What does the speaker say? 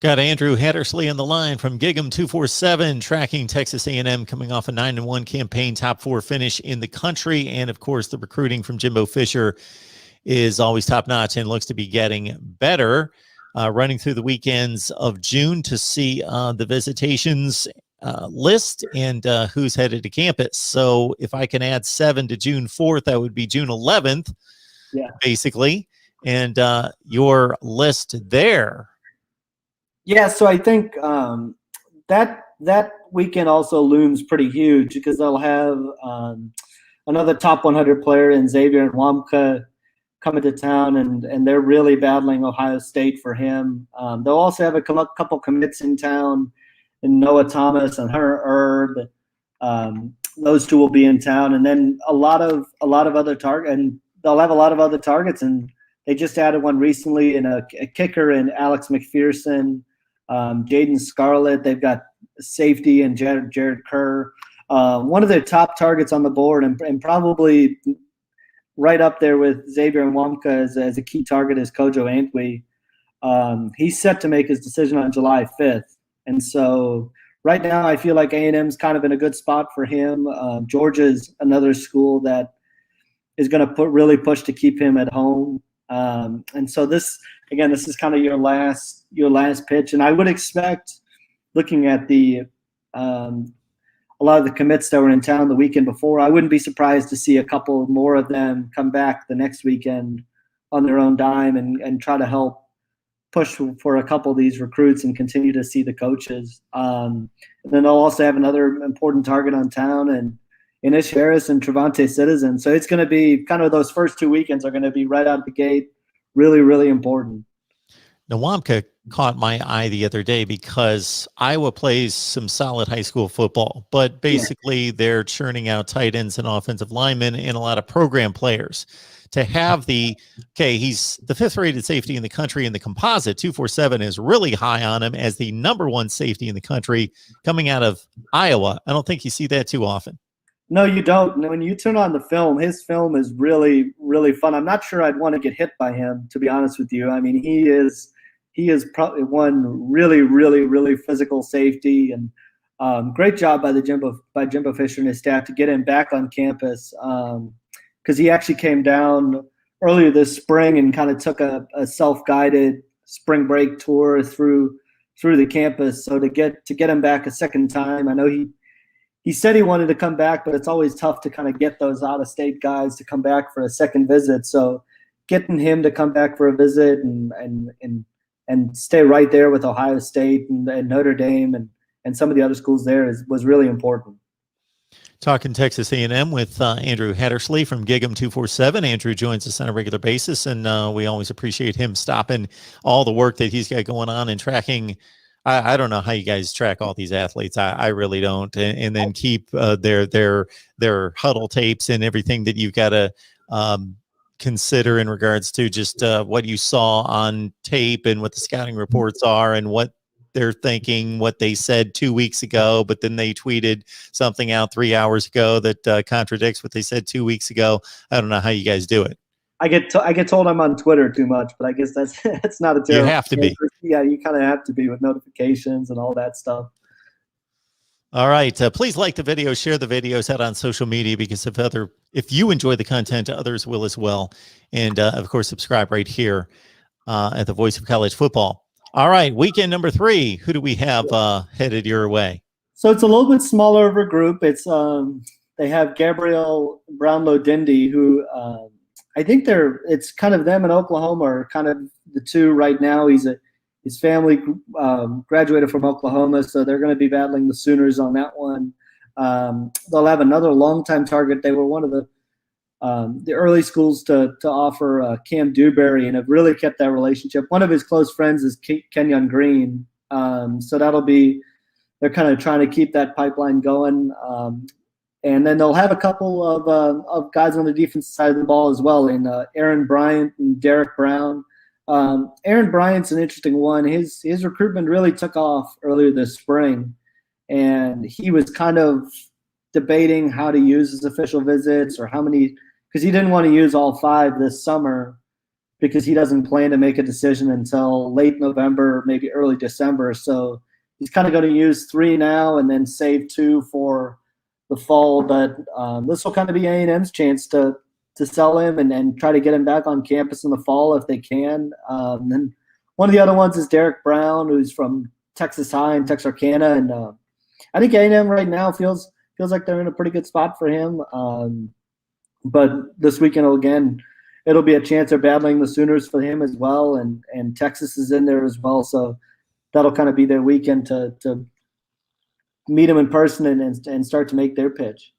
Got Andrew Hattersley on the line from Gig'em 247, tracking Texas A&M coming off a 9-1 campaign, top 4 finish in the country, and of course the recruiting from Jimbo Fisher is always top notch and looks to be getting better. Running through the weekends of June to see the visitations list and who's headed to campus. So if I can add 7 to June 4th, that would be June 11th, basically, and your list there. Yeah, so I think that weekend also looms pretty huge because they'll have another top 100 player in Xavier Nwamka coming to town, and they're really battling Ohio State for him. They'll also have a couple commits in town, and Noah Thomas and Hunter Erb. Those two will be in town, and then a lot of other targets, and they'll have a lot of other targets. And they just added one recently in a kicker in Alex McPherson. Jaden Scarlett, they've got safety and Jared Kerr. One of their top targets on the board, and probably right up there with Xavier Nwamka as a key target is Kojo Antwi. He's set to make his decision on July 5th. And so right now I feel like A&M's kind of in a good spot for him. Georgia's another school that is going to really push to keep him at home. And so this is kind of your last pitch. And I would expect, looking at a lot of the commits that were in town the weekend before, I wouldn't be surprised to see a couple more of them come back the next weekend on their own dime and try to help push for a couple of these recruits and continue to see the coaches. And then they'll also have another important target on town, and Inish Harris and Trevante Citizen. So it's going to be kind of those first 2 weekends are going to be right out the gate, really, really important. Nwamka caught my eye the other day because Iowa plays some solid high school football, but basically they're churning out tight ends and offensive linemen and a lot of program players. To have he's the 5th rated safety in the country in the composite. 247 is really high on him as the #1 safety in the country coming out of Iowa. I don't think you see that too often. No, you don't. When you turn on the film, his film is really, really fun. I'm not sure I'd want to get hit by him, to be honest with you. I mean, he is probably one really, really, really physical safety, and great job by Jimbo Fisher and his staff to get him back on campus, because he actually came down earlier this spring and kind of took a self-guided spring break tour through the campus. So to get him back a second time, I know he said he wanted to come back, but it's always tough to kind of get those out-of-state guys to come back for a second visit. So getting him to come back for a visit and stay right there with Ohio State and Notre Dame and some of the other schools there was really important. Talking Texas A&M with Andrew Hattersley from Gig'em 247. Andrew joins us on a regular basis, and we always appreciate him stopping all the work that he's got going on and tracking. I don't know how you guys track all these athletes. I really don't. And then keep their huddle tapes and everything that you've got to consider in regards to just what you saw on tape and what the scouting reports are and what they're thinking, what they said 2 weeks ago, but then they tweeted something out 3 hours ago that contradicts what they said 2 weeks ago. I don't know how you guys do it. I get told I'm on Twitter too much, but I guess that's not a terrible. You have to be. Yeah, you kind of have to be with notifications and all that stuff. All right. Please like the video, share the videos, head on social media, because if you enjoy the content, others will as well. And of course, subscribe right here at the Voice of College Football. All right. Weekend number 3. Who do we have headed your way? So it's a little bit smaller of a group. It's they have Gabriel Brownlow-Dindy, who I think it's kind of them and Oklahoma are kind of the two right now. His family graduated from Oklahoma, so they're going to be battling the Sooners on that one. They'll have another longtime target. They were one of the early schools to offer Cam Dewberry and have really kept that relationship. One of his close friends is Kenyon Green, so they're kind of trying to keep that pipeline going. And then they'll have a couple of guys on the defensive side of the ball as well, in Aaron Bryant and Derek Brown. Aaron Bryant's an interesting one. His recruitment really took off earlier this spring, and he was kind of debating how to use his official visits or how many, because he didn't want to use all 5 this summer. because he doesn't plan to make a decision until late November, maybe early December. So he's kind of going to use 3 now and then save 2 for the fall. But this will kind of be A&M's chance to sell him and try to get him back on campus in the fall if they can. And one of the other ones is Derek Brown, who's from Texas High and Texarkana, and I think A&M right now feels like they're in a pretty good spot for him. But this weekend again, it'll be a chance they're battling the Sooners for him as well, and Texas is in there as well. So that'll kind of be their weekend to meet him in person and start to make their pitch.